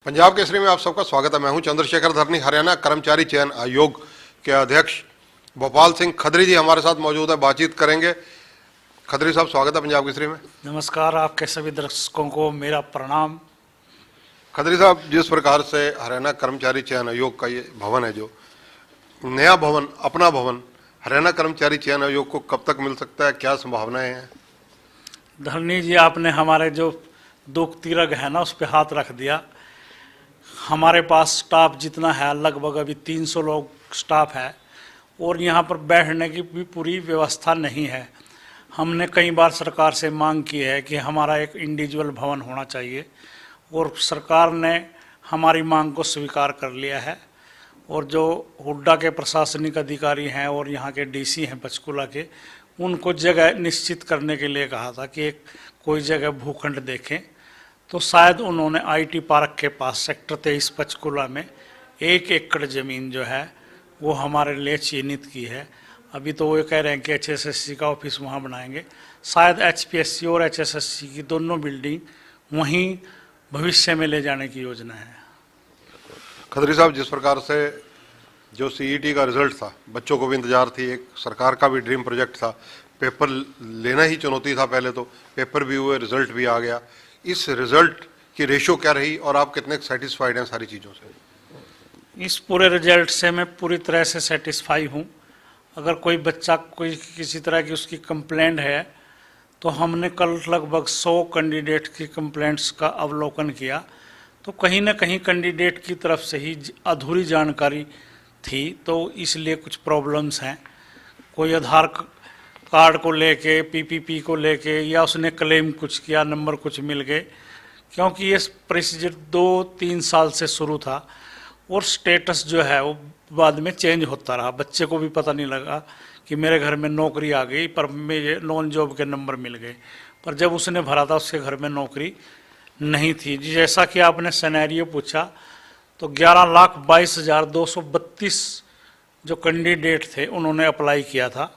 पंजाब केसरी में आप सबका स्वागत है। मैं हूं चंद्रशेखर धरनी। हरियाणा कर्मचारी चयन आयोग के अध्यक्ष भोपाल सिंह खत्री जी हमारे साथ मौजूद है, बातचीत करेंगे। खत्री साहब, स्वागत है पंजाब केसरी में। नमस्कार, आपके सभी दर्शकों को मेरा प्रणाम। खत्री साहब, जिस प्रकार से हरियाणा कर्मचारी चयन आयोग का ये भवन है, जो नया भवन, अपना भवन, हरियाणा कर्मचारी चयन आयोग को कब तक मिल सकता है, क्या संभावनाएं हैं? धरनी जी, आपने हमारे जो दुख तीरग है ना, उस पर हाथ रख दिया। हमारे पास स्टाफ जितना है, लगभग अभी 300 लोग स्टाफ है और यहाँ पर बैठने की भी पूरी व्यवस्था नहीं है। हमने कई बार सरकार से मांग की है कि हमारा एक इंडिविजुअल भवन होना चाहिए और सरकार ने हमारी मांग को स्वीकार कर लिया है। और जो हुड्डा के प्रशासनिक अधिकारी हैं और यहाँ के डीसी हैं पंचकूला के, उनको जगह निश्चित करने के लिए कहा था कि एक कोई जगह भूखंड देखें। तो शायद उन्होंने आईटी पार्क के पास सेक्टर 23 पंचकूला में 1 एकड़ ज़मीन जो है वो हमारे लिए चिन्हित की है। अभी तो वो कह रहे हैं कि एचएसएससी का ऑफिस वहाँ बनाएंगे। शायद एचपीएससी और एचएसएससी की दोनों बिल्डिंग वहीं भविष्य में ले जाने की योजना है। खत्री साहब, जिस प्रकार से जो सीईटी का रिजल्ट था, बच्चों को भी इंतजार थी, एक सरकार का भी ड्रीम प्रोजेक्ट था, पेपर लेना ही चुनौती था। पहले तो पेपर भी हुए, रिजल्ट भी आ गया। इस रिजल्ट की रेशो क्या रही और आप कितने सेटिस्फाइड हैं सारी चीज़ों से? इस पूरे रिजल्ट से मैं पूरी तरह से सेटिस्फाई हूँ। अगर कोई बच्चा कोई किसी तरह की उसकी कंप्लेंट है तो हमने कल लगभग 100 कैंडिडेट की कंप्लेंट्स का अवलोकन किया, तो कहीं ना कहीं कैंडिडेट की तरफ से ही अधूरी जानकारी थी, तो इसलिए कुछ प्रॉब्लम्स हैं। कोई आधार कार्ड को लेके, पीपीपी को लेके, या उसने क्लेम कुछ किया, नंबर कुछ मिल गए, क्योंकि ये प्रोसीजर 2-3 साल से शुरू था और स्टेटस जो है वो बाद में चेंज होता रहा। बच्चे को भी पता नहीं लगा कि मेरे घर में नौकरी आ गई, पर मेरे नॉन जॉब के नंबर मिल गए। पर जब उसने भरा था उसके घर में नौकरी नहीं थी। जैसा कि आपने सिनेरियो पूछा, तो 11,22,232 जो कैंडिडेट थे उन्होंने अप्लाई किया था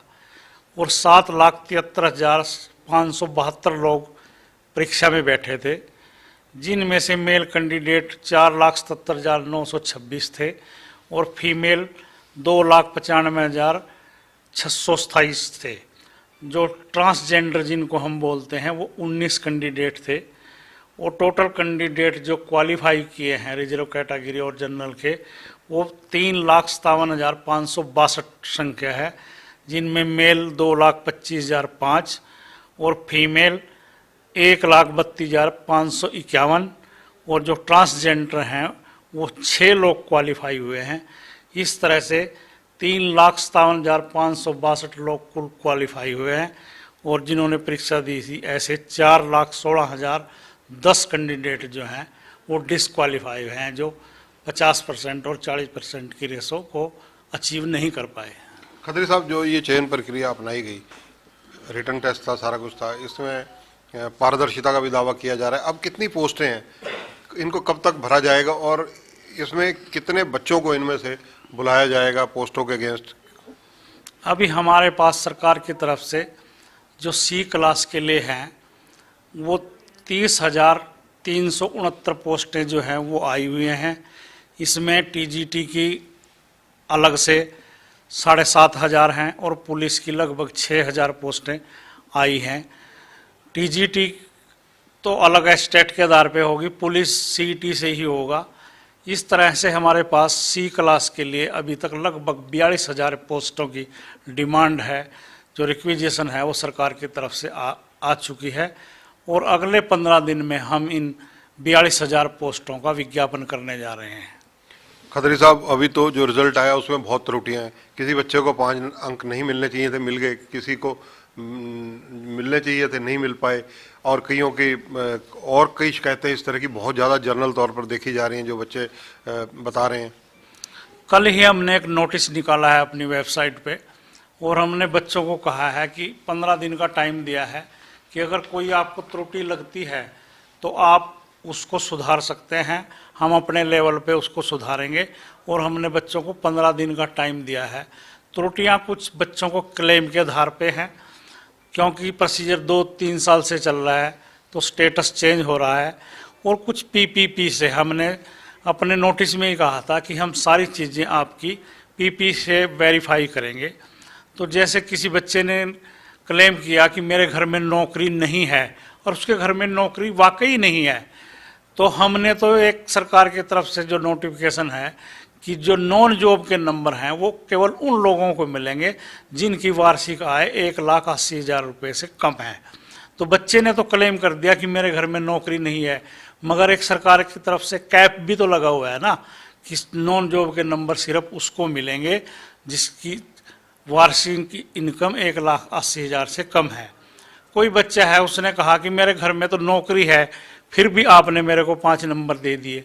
और 7,73,572 लोग परीक्षा में बैठे थे, जिनमें से मेल कैंडिडेट 4,77,926 थे और फीमेल 2,95,627 थे। जो ट्रांसजेंडर जिनको हम बोलते हैं वो 19 कैंडिडेट थे और टोटल कैंडिडेट जो क्वालिफाई किए हैं रिजर्व कैटेगरी और जनरल के, वो 3,57,562 संख्या है, जिनमें मेल 2,25,005 और फीमेल 1,32,551 और जो ट्रांसजेंडर हैं वो 6 लोग क्वालिफाई हुए हैं। इस तरह से 3,57,562 लोग कुल क्वालिफाई हुए हैं और जिन्होंने परीक्षा दी थी ऐसे 4,16,010 कैंडिडेट जो हैं वो डिसक्वालीफाई हुए हैं, जो 50% और 40% की रेशो को अचीव नहीं कर पाए। खत्री साहब, जो ये चयन प्रक्रिया अपनाई गई, रिटर्न टेस्ट था, सारा कुछ था, इसमें पारदर्शिता का भी दावा किया जा रहा है। अब कितनी पोस्टें हैं, इनको कब तक भरा जाएगा और इसमें कितने बच्चों को इनमें से बुलाया जाएगा पोस्टों के अगेंस्ट? अभी हमारे पास सरकार की तरफ से जो सी क्लास के लिए हैं वो 30,369 पोस्टें जो हैं वो आई हुई हैं। इसमें टीजीटी की अलग से 7,500 हैं और पुलिस की लगभग 6,000 पोस्टें आई हैं। टीजीटी तो अलग स्टेट के आधार पे होगी, पुलिस सीईटी से ही होगा। इस तरह से हमारे पास सी क्लास के लिए अभी तक लगभग 42,000 पोस्टों की डिमांड है। जो रिक्विजिशन है वो सरकार की तरफ से आ चुकी है और अगले 15 दिन में हम इन 42,000 पोस्टों का विज्ञापन करने जा रहे हैं। खत्री साहब, अभी तो जो रिजल्ट आया उसमें बहुत त्रुटियां हैं। किसी बच्चे को 5 अंक नहीं मिलने चाहिए थे, मिल गए, किसी को मिलने चाहिए थे, नहीं मिल पाए, और कईयों की और कई शिकायतें इस तरह की बहुत ज़्यादा जनरल तौर पर देखी जा रही हैं जो बच्चे बता रहे हैं। कल ही हमने एक नोटिस निकाला है अपनी वेबसाइट पे और हमने बच्चों को कहा है कि 15 दिन का टाइम दिया है कि अगर कोई आपको त्रुटि लगती है तो आप उसको सुधार सकते हैं, हम अपने लेवल पे उसको सुधारेंगे। और हमने बच्चों को 15 दिन का टाइम दिया है। त्रुटियां कुछ बच्चों को क्लेम के आधार पे हैं, क्योंकि प्रोसीजर 2-3 साल से चल रहा है तो स्टेटस चेंज हो रहा है, और कुछ पीपीपी से हमने अपने नोटिस में ही कहा था कि हम सारी चीज़ें आपकी पीपी से वेरीफाई करेंगे। तो जैसे किसी बच्चे ने क्लेम किया कि मेरे घर में नौकरी नहीं है और उसके घर में नौकरी वाकई नहीं है, तो हमने तो एक सरकार की तरफ से जो नोटिफिकेशन है कि जो नॉन जॉब के नंबर हैं वो केवल उन लोगों को मिलेंगे जिनकी वार्षिक आय 1,80,000 रुपये से कम है। तो बच्चे ने तो क्लेम कर दिया कि मेरे घर में नौकरी नहीं है, मगर एक सरकार की तरफ से कैप भी तो लगा हुआ है ना कि नॉन जॉब के नंबर सिर्फ उसको मिलेंगे जिसकी वार्षिक इनकम 1,80,000 से कम है। कोई बच्चा है उसने कहा कि मेरे घर में तो नौकरी है, फिर भी आपने मेरे को 5 नंबर दे दिए।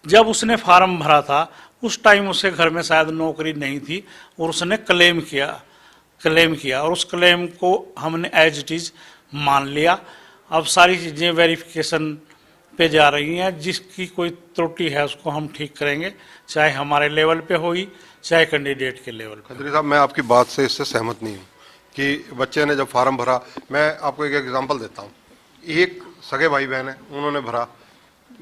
जब उसने फार्म भरा था उस टाइम उसके घर में शायद नौकरी नहीं थी और उसने क्लेम किया और उस क्लेम को हमने एज इट इज मान लिया। अब सारी चीज़ें वेरिफिकेशन पे जा रही हैं, जिसकी कोई त्रुटि है उसको हम ठीक करेंगे, चाहे हमारे लेवल पे होगी चाहे कैंडिडेट के लेवल पे। खत्री साहब, मैं आपकी बात से इससे सहमत नहीं हूँ कि बच्चे ने जब फार्म भरा, मैं आपको एक एग्जांपल देता हूँ। एक सगे भाई बहन है, उन्होंने भरा,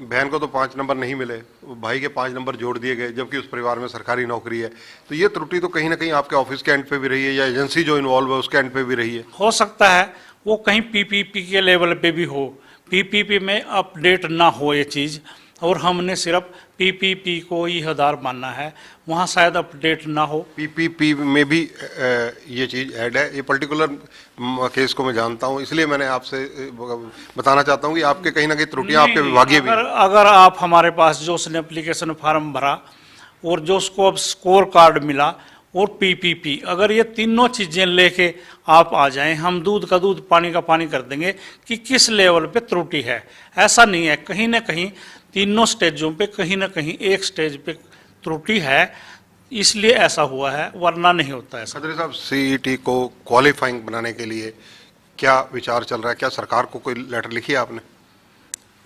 बहन को तो 5 नंबर नहीं मिले, भाई के 5 नंबर जोड़ दिए गए, जबकि उस परिवार में सरकारी नौकरी है। तो ये त्रुटि तो कहीं ना कहीं आपके ऑफिस के एंड पे भी रही है या एजेंसी जो इन्वॉल्व है उसके एंड पे भी रही है। हो सकता है वो कहीं पीपीपी के लेवल पे भी हो, पीपीपी में अपडेट ना हो ये चीज़, और हमने सिर्फ पीपीपी को ही आधार मानना है, वहाँ शायद अपडेट ना हो। पीपीपी में भी ये चीज़ ऐड है। ये पर्टिकुलर केस को मैं जानता हूँ, इसलिए मैंने आपसे बताना चाहता हूँ कि आपके कहीं ना कहीं त्रुटियां आपके विभागीय भी। अगर आप हमारे पास जो उसने एप्लीकेशन फॉर्म भरा और जो उसको अब स्कोर कार्ड मिला और पीपीपी, अगर ये तीनों चीज़ें लेके आप आ जाएं, हम दूध का दूध पानी का पानी कर देंगे कि किस लेवल पे त्रुटि है। ऐसा नहीं है, कहीं ना कहीं तीनों स्टेजों पे कहीं ना कहीं एक स्टेज पे त्रुटि है, इसलिए ऐसा हुआ है, वरना नहीं होता ऐसा। खत्री साहब, सीईटी को क्वालिफाइंग बनाने के लिए क्या विचार चल रहा है? क्या सरकार को कोई लेटर लिखी है आपने?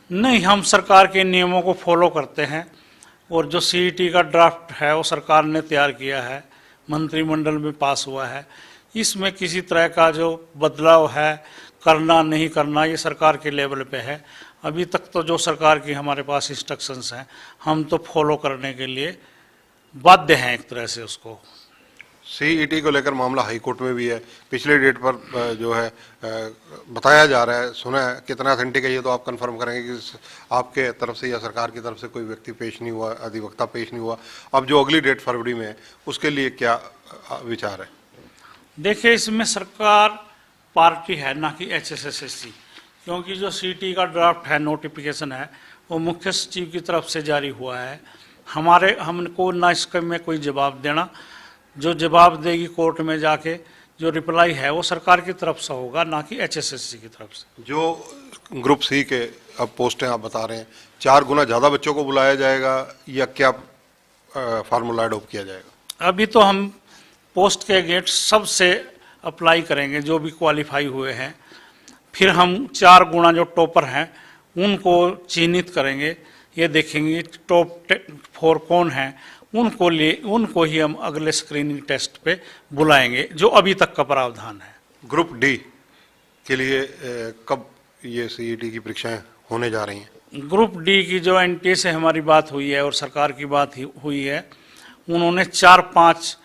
नहीं, हम सरकार के नियमों को फॉलो करते हैं और जो सीईटी का ड्राफ्ट है वो सरकार ने तैयार किया है, मंत्रिमंडल में पास हुआ है। इसमें किसी तरह का जो बदलाव है, करना नहीं करना, ये सरकार के लेवल पे है। अभी तक तो जो सरकार की हमारे पास इंस्ट्रक्शंस हैं हम तो फॉलो करने के लिए बाध्य हैं एक तरह से उसको। सीईटी को लेकर मामला हाई कोर्ट में भी है, पिछले डेट पर जो है बताया जा रहा है, सुना है, कितना अथेंटिक है ये तो आप कंफर्म करेंगे कि आपके तरफ से या सरकार की तरफ से कोई व्यक्ति पेश नहीं हुआ, अधिवक्ता पेश नहीं हुआ। अब जो अगली डेट फरवरी में है उसके लिए क्या विचार है? देखिए, इसमें सरकार पार्टी है ना कि एचएसएससी, क्योंकि जो सीईटी का ड्राफ्ट है, नोटिफिकेशन है, वो मुख्य सचिव की तरफ से जारी हुआ है। हमको ना इसके में कोई जवाब देना, जो जवाब देगी कोर्ट में जाके जो रिप्लाई है वो सरकार की तरफ से होगा, ना कि एचएसएससी की तरफ से। जो ग्रुप सी के अब पोस्टें आप बता रहे हैं, 4 गुना ज़्यादा बच्चों को बुलाया जाएगा या क्या फार्मूला अडॉप्ट किया जाएगा? अभी तो हम पोस्ट के गेट सबसे अप्लाई करेंगे जो भी क्वालिफाई हुए हैं, फिर हम 4 गुना जो टॉपर हैं उनको चिन्हित करेंगे, ये देखेंगे टॉप 4 कौन हैं, उनको ही हम अगले स्क्रीनिंग टेस्ट पे बुलाएंगे, जो अभी तक का प्रावधान है। ग्रुप डी के लिए कब ये सीईटी की परीक्षाएं होने जा रही हैं? ग्रुप डी की जो एनटीए से हमारी बात हुई है और सरकार की बात हुई है, उन्होंने 4, 5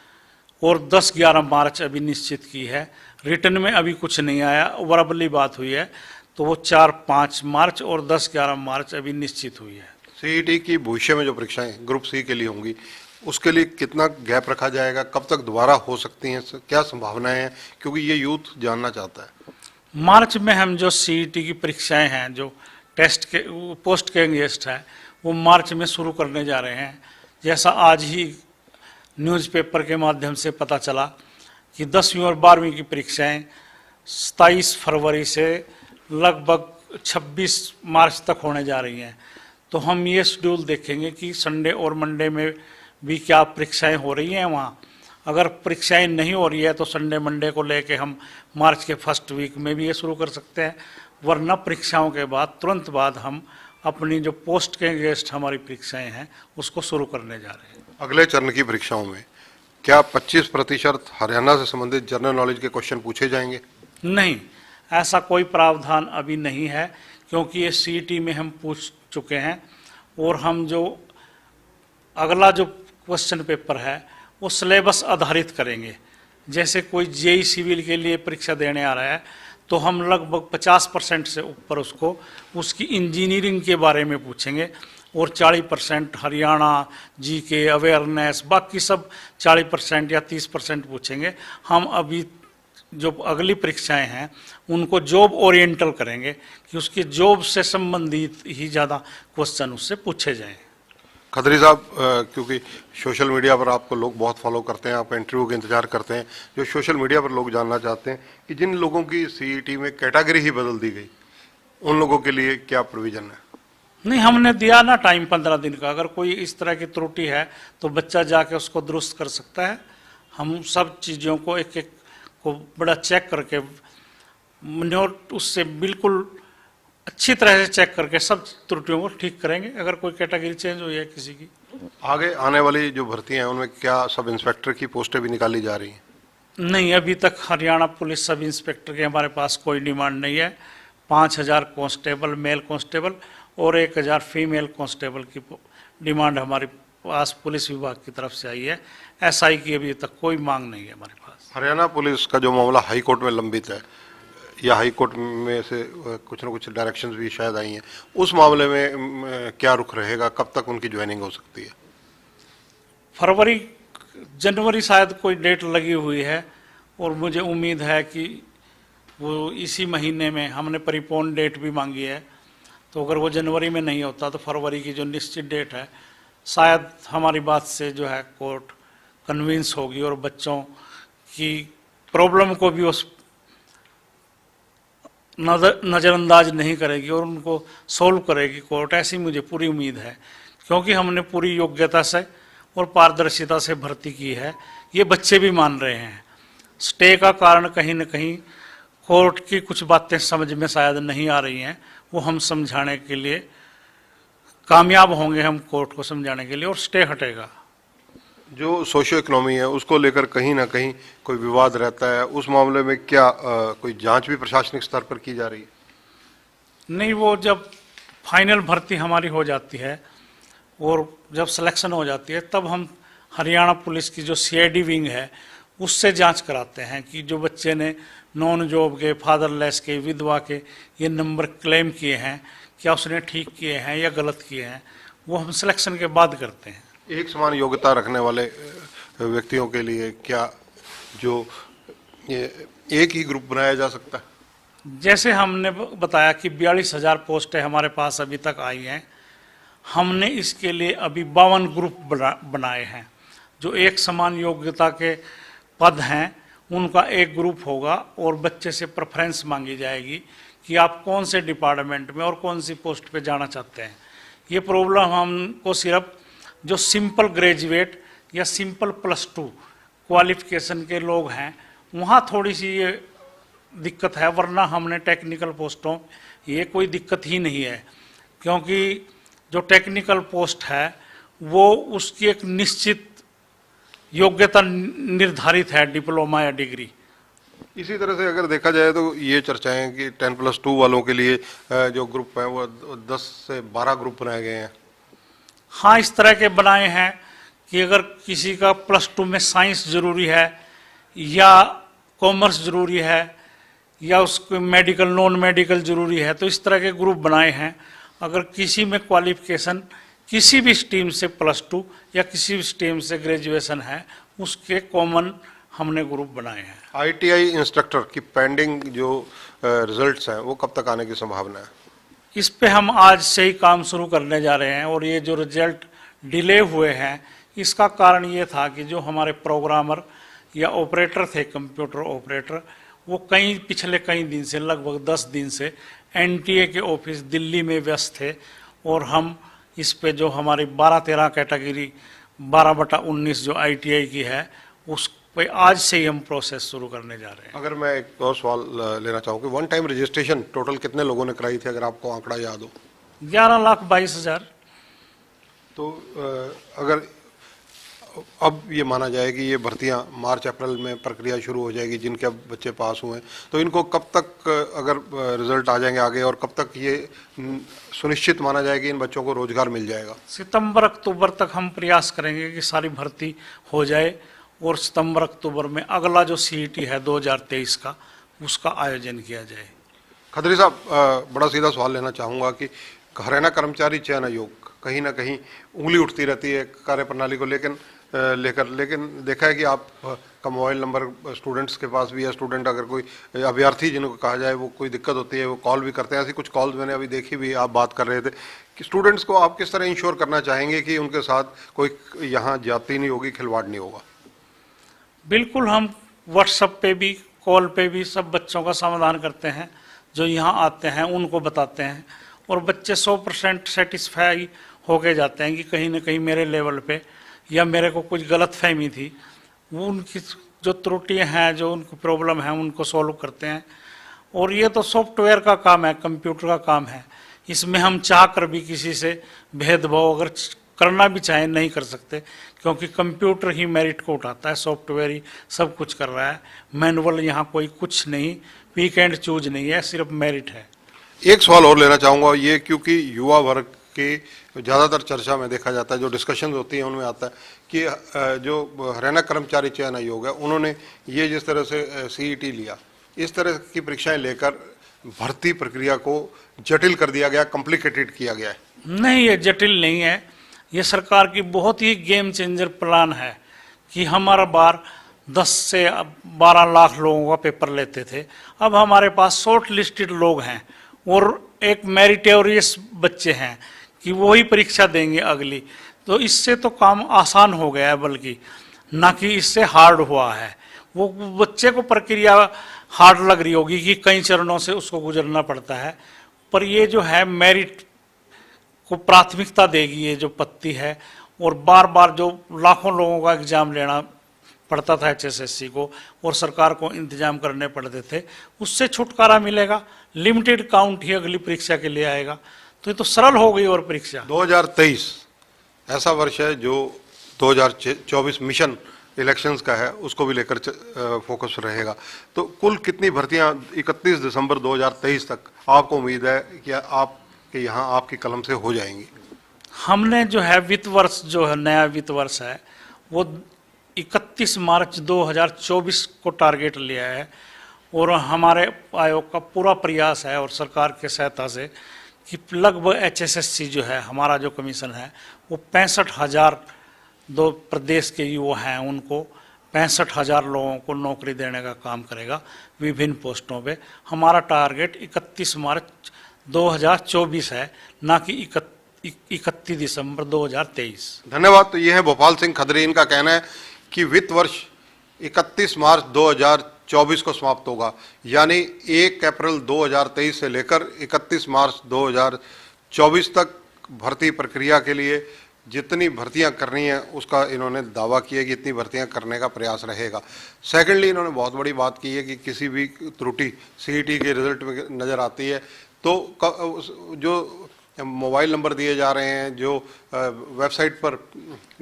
और 10, 11 मार्च अभी निश्चित की है। रिटर्न में अभी कुछ नहीं आया, वर्बली बात हुई है, तो वो 4, 5 मार्च और 10, 11 मार्च अभी निश्चित हुई है। सीईटी की भविष्य में जो परीक्षाएं ग्रुप सी के लिए होंगी उसके लिए कितना गैप रखा जाएगा, कब तक दोबारा हो सकती हैं, क्या संभावनाएं हैं, क्योंकि ये यूथ जानना चाहता है। मार्च में हम जो सीईटी की परीक्षाएं हैं, जो टेस्ट के पोस्ट के गेस्ट है, वो मार्च में शुरू करने जा रहे हैं। जैसा आज ही न्यूज़पेपर के माध्यम से पता चला कि 10वीं और 12वीं की परीक्षाएं 27 फरवरी से लगभग 26 मार्च तक होने जा रही हैं। तो हम ये शेड्यूल देखेंगे कि संडे और मंडे में भी क्या परीक्षाएं हो रही हैं वहाँ। अगर परीक्षाएं नहीं हो रही है तो संडे मंडे को लेके हम मार्च के फर्स्ट वीक में भी ये शुरू कर सकते हैं, वरना परीक्षाओं के बाद तुरंत बाद हम अपनी जो पोस्ट के गेस्ट हमारी परीक्षाएं हैं उसको शुरू करने जा रहे हैं। अगले चरण की परीक्षाओं में क्या 25% हरियाणा से संबंधित जनरल नॉलेज के क्वेश्चन पूछे जाएंगे? नहीं, ऐसा कोई प्रावधान अभी नहीं है, क्योंकि ये सीईटी में हम पूछ चुके हैं और हम जो अगला जो क्वेश्चन पेपर है वो सिलेबस आधारित करेंगे। जैसे कोई जेई सिविल के लिए परीक्षा देने आ रहा है तो हम लगभग 50% से ऊपर उसको उसकी इंजीनियरिंग के बारे में पूछेंगे और 40% हरियाणा जीके अवेयरनेस बाकी सब 40% या 30% पूछेंगे। हम अभी जो अगली परीक्षाएं हैं उनको जॉब ओरिएंटल करेंगे कि उसकी जॉब से संबंधित ही ज़्यादा क्वेश्चन उससे पूछे जाएं। खत्री साहब, क्योंकि सोशल मीडिया पर आपको लोग बहुत फॉलो करते हैं, आप इंटरव्यू के इंतजार करते हैं, जो सोशल मीडिया पर लोग जानना चाहते हैं कि जिन लोगों की सीईटी में कैटेगरी ही बदल दी गई, उन लोगों के लिए क्या प्रोविजन है? नहीं, हमने दिया ना टाइम 15 दिन का। अगर कोई इस तरह की त्रुटि है तो बच्चा जाके उसको दुरुस्त कर सकता है। हम सब चीज़ों को एक एक को बड़ा चेक करके नोट उससे बिल्कुल अच्छी तरह से चेक करके सब त्रुटियों को ठीक करेंगे अगर कोई कैटेगरी चेंज हुई है किसी की। आगे आने वाली जो भर्तियां हैं उनमें क्या सब इंस्पेक्टर की पोस्टें भी निकाली जा रही हैं? नहीं, अभी तक हरियाणा पुलिस सब इंस्पेक्टर के हमारे पास कोई डिमांड नहीं है। 5000 कांस्टेबल मेल कांस्टेबल और 1000 फीमेल कांस्टेबल की डिमांड हमारे पास पुलिस विभाग की तरफ से आई है। एसआई की अभी तक कोई मांग नहीं है हमारे पास। हरियाणा पुलिस का जो मामला हाई कोर्ट में लंबित है या हाई कोर्ट में से कुछ ना कुछ डायरेक्शंस भी शायद आई हैं, उस मामले में क्या रुख रहेगा? कब तक उनकी ज्वाइनिंग हो सकती है? फरवरी जनवरी शायद कोई डेट लगी हुई है और मुझे उम्मीद है कि वो इसी महीने में, हमने परिपोन डेट भी मांगी है, तो अगर वो जनवरी में नहीं होता तो फरवरी की जो निश्चित डेट है शायद हमारी बात से जो है कोर्ट कन्विंस होगी और बच्चों की प्रॉब्लम को भी उस नज़रअंदाज नहीं करेगी और उनको सोल्व करेगी कोर्ट, ऐसी मुझे पूरी उम्मीद है। क्योंकि हमने पूरी योग्यता से और पारदर्शिता से भर्ती की है, ये बच्चे भी मान रहे हैं। स्टे का कारण कहीं न कहीं कोर्ट की कुछ बातें समझ में शायद नहीं आ रही हैं, वो हम समझाने के लिए कामयाब होंगे, हम कोर्ट को समझाने के लिए, और स्टे हटेगा। जो सोशियो इकोनॉमी है उसको लेकर कहीं ना कहीं कोई विवाद रहता है, उस मामले में क्या कोई जांच भी प्रशासनिक स्तर पर की जा रही है? नहीं, वो जब फाइनल भर्ती हमारी हो जाती है और जब सिलेक्शन हो जाती है तब हम हरियाणा पुलिस की जो सीआईडी विंग है उससे जांच कराते हैं कि जो बच्चे ने नॉन जॉब के, फादरलेस के, विधवा के ये नंबर क्लेम किए हैं क्या उसने ठीक किए हैं या गलत किए हैं, वो हम सिलेक्शन के बाद करते हैं। एक समान योग्यता रखने वाले व्यक्तियों के लिए क्या जो ये एक ही ग्रुप बनाया जा सकता है? जैसे हमने बताया कि 42,000 पोस्टें हमारे पास अभी तक आई हैं, हमने इसके लिए अभी 52 ग्रुप बनाए हैं। जो एक समान योग्यता के पद हैं उनका एक ग्रुप होगा और बच्चे से प्रेफरेंस मांगी जाएगी कि आप कौन से डिपार्टमेंट में और कौन सी पोस्ट पे जाना चाहते हैं। ये प्रॉब्लम हमको सिर्फ जो सिंपल ग्रेजुएट या सिंपल +2 क्वालिफिकेशन के लोग हैं वहाँ थोड़ी सी ये दिक्कत है, वरना हमने टेक्निकल पोस्टों ये कोई दिक्कत ही नहीं है। क्योंकि जो टेक्निकल पोस्ट है वो उसकी एक निश्चित योग्यता निर्धारित है, डिप्लोमा या डिग्री। इसी तरह से अगर देखा जाए तो ये चर्चाएं कि 10+2 वालों के लिए जो ग्रुप है वो 10 से 12 ग्रुप बनाए गए हैं। हाँ, इस तरह के बनाए हैं कि अगर किसी का +2 में साइंस जरूरी है या कॉमर्स जरूरी है या उसको मेडिकल नॉन मेडिकल जरूरी है तो इस तरह के ग्रुप बनाए हैं। अगर किसी में क्वालिफिकेशन किसी भी स्ट्रीम से +2 या किसी भी स्ट्रीम से ग्रेजुएशन है उसके कॉमन हमने ग्रुप बनाए हैं। आईटीआई इंस्ट्रक्टर की पेंडिंग जो रिजल्ट्स हैं वो कब तक आने की संभावना है? इस पे हम आज से ही काम शुरू करने जा रहे हैं और ये जो रिजल्ट डिले हुए हैं इसका कारण ये था कि जो हमारे प्रोग्रामर या ऑपरेटर थे, कंप्यूटर ऑपरेटर, वो पिछले कई दिन से, लगभग 10 दिन से एनटीए के ऑफिस दिल्ली में व्यस्त थे और हम इस पे जो हमारी 12-13 कैटेगरी 12/19 जो आईटीआई की है उस पे आज से ही हम प्रोसेस शुरू करने जा रहे हैं। अगर मैं एक और सवाल लेना चाहूँ कि वन टाइम रजिस्ट्रेशन टोटल कितने लोगों ने कराई थी, अगर आपको आंकड़ा याद हो? 11,22,000। तो अगर अब ये माना जाए कि ये भर्तियां मार्च अप्रैल में प्रक्रिया शुरू हो जाएगी, जिनके अब बच्चे पास हुए हैं, तो इनको कब तक अगर रिजल्ट आ जाएंगे आगे, और कब तक ये सुनिश्चित माना जाएगा कि इन बच्चों को रोजगार मिल जाएगा? सितंबर अक्टूबर तक हम प्रयास करेंगे कि सारी भर्ती हो जाए, और सितंबर अक्टूबर में अगला जो सीईटी है 2023 का, उसका आयोजन किया जाए। खत्री साहब, बड़ा सीधा सवाल लेना चाहूँगा कि हरियाणा कर्मचारी चयन आयोग कहीं ना कहीं उंगली उठती रहती है कार्यप्रणाली को लेकिन देखा है कि आप का मोबाइल नंबर स्टूडेंट्स के पास भी है। स्टूडेंट अगर कोई अभ्यर्थी जिनको कहा जाए वो कोई दिक्कत होती है वो कॉल भी करते हैं। ऐसी कुछ कॉल्स मैंने अभी देखी भी, आप बात कर रहे थे कि स्टूडेंट्स को आप किस तरह इंश्योर करना चाहेंगे कि उनके साथ कोई यहाँ जाती नहीं होगी, खिलवाड़ नहीं होगा? बिल्कुल, हम व्हाट्सएप पे भी कॉल पे भी सब बच्चों का समाधान करते हैं, जो यहाँ आते हैं उनको बताते हैं, और बच्चे 100% सेटिस्फाई होके जाते हैं कि कहीं ना कहीं मेरे लेवल पे या मेरे को कुछ गलत फहमी थी, वो उनकी जो त्रुटियां हैं, जो उनको प्रॉब्लम है, उनको सॉल्व करते हैं। और ये तो सॉफ्टवेयर का काम है, कंप्यूटर का काम है, इसमें हम चाह कर भी किसी से भेदभाव अगर करना भी चाहें नहीं कर सकते, क्योंकि कंप्यूटर ही मेरिट को उठाता है, सॉफ्टवेयर ही सब कुछ कर रहा है। मैनुअल यहाँ कोई कुछ नहीं, पिक एंड चूज नहीं है, सिर्फ मेरिट है। एक सवाल और लेना चाहूँगा, ये क्योंकि युवा वर्ग की ज़्यादातर चर्चा में देखा जाता है, जो डिस्कशन होती है उनमें आता है कि जो हरियाणा कर्मचारी चयन आयोग है, उन्होंने ये जिस तरह से सीईटी लिया, इस तरह की परीक्षाएं लेकर भर्ती प्रक्रिया को जटिल कर दिया गया, कॉम्प्लिकेटेड किया गया है। नहीं, ये जटिल नहीं है, ये सरकार की बहुत ही गेम चेंजर प्लान है कि हमारा बार 10 से 12 लाख लोगों का पेपर लेते थे, अब हमारे पास शॉर्ट लिस्टेड लोग हैं और एक मेरिटोरियस बच्चे हैं कि वो ही परीक्षा देंगे अगली। तो इससे तो काम आसान हो गया है, बल्कि ना कि इससे हार्ड हुआ है। वो बच्चे को प्रक्रिया हार्ड लग रही होगी कि कई चरणों से उसको गुजरना पड़ता है, पर ये जो है मेरिट को प्राथमिकता देगी ये जो पत्ती है। और बार बार जो लाखों लोगों का एग्जाम लेना पड़ता था HSSC को, और सरकार को इंतजाम करने पड़ते थे, उससे छुटकारा मिलेगा। लिमिटेड काउंट ही अगली परीक्षा के लिए आएगा, तो ये तो सरल हो गई। और परीक्षा 2023 ऐसा वर्ष है जो 2024 मिशन इलेक्शंस का है, उसको भी लेकर फोकस रहेगा। तो कुल कितनी भर्तियां 31 दिसंबर 2023 तक आपको उम्मीद है कि आपके यहाँ आपकी कलम से हो जाएंगी? हमने जो है वित्त वर्ष, जो है नया वित्त वर्ष है, वो 31 मार्च 2024 को टारगेट लिया है। और हमारे आयोग का पूरा प्रयास है और सरकार के सहायता से कि लगभग HSSC जो है, हमारा जो कमीशन है, वो 65,000 दो प्रदेश के युवा हैं, उनको 65,000 लोगों को नौकरी देने का काम करेगा विभिन्न पोस्टों पे। हमारा टारगेट 31 मार्च 2024 है, ना कि 31 दिसंबर 2023। धन्यवाद। तो ये है भोपाल सिंह खत्री, इनका कहना है कि वित्त वर्ष 31 मार्च 2024 को समाप्त होगा, यानी 1 अप्रैल 2023 से लेकर 31 मार्च 2024 तक भर्ती प्रक्रिया के लिए जितनी भर्तियां करनी है उसका इन्होंने दावा किया कि इतनी भर्तियां करने का प्रयास रहेगा। सेकेंडली, इन्होंने बहुत बड़ी बात की है कि किसी भी त्रुटि सीईटी के रिजल्ट में नज़र आती है तो जो मोबाइल नंबर दिए जा रहे हैं, जो वेबसाइट पर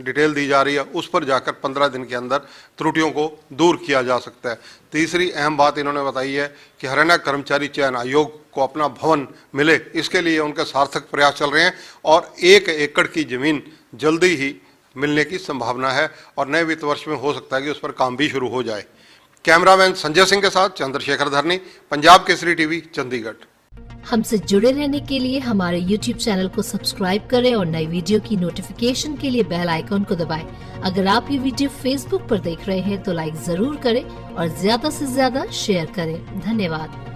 डिटेल दी जा रही है, उस पर जाकर 15 दिन के अंदर त्रुटियों को दूर किया जा सकता है। तीसरी अहम बात इन्होंने बताई है कि हरियाणा कर्मचारी चयन आयोग को अपना भवन मिले, इसके लिए उनके सार्थक प्रयास चल रहे हैं और 1 एकड़ की ज़मीन जल्दी ही मिलने की संभावना है और नए वित्त वर्ष में हो सकता है कि उस पर काम भी शुरू हो जाए। कैमरामैन संजय सिंह के साथ चंद्रशेखर धरनी, पंजाब केसरी टीवी, चंडीगढ़। हमसे जुड़े रहने के लिए हमारे YouTube चैनल को सब्सक्राइब करें और नई वीडियो की नोटिफिकेशन के लिए बेल आइकॉन को दबाएं। अगर आप ये वीडियो Facebook पर देख रहे हैं तो लाइक जरूर करें और ज्यादा से ज्यादा शेयर करें। धन्यवाद।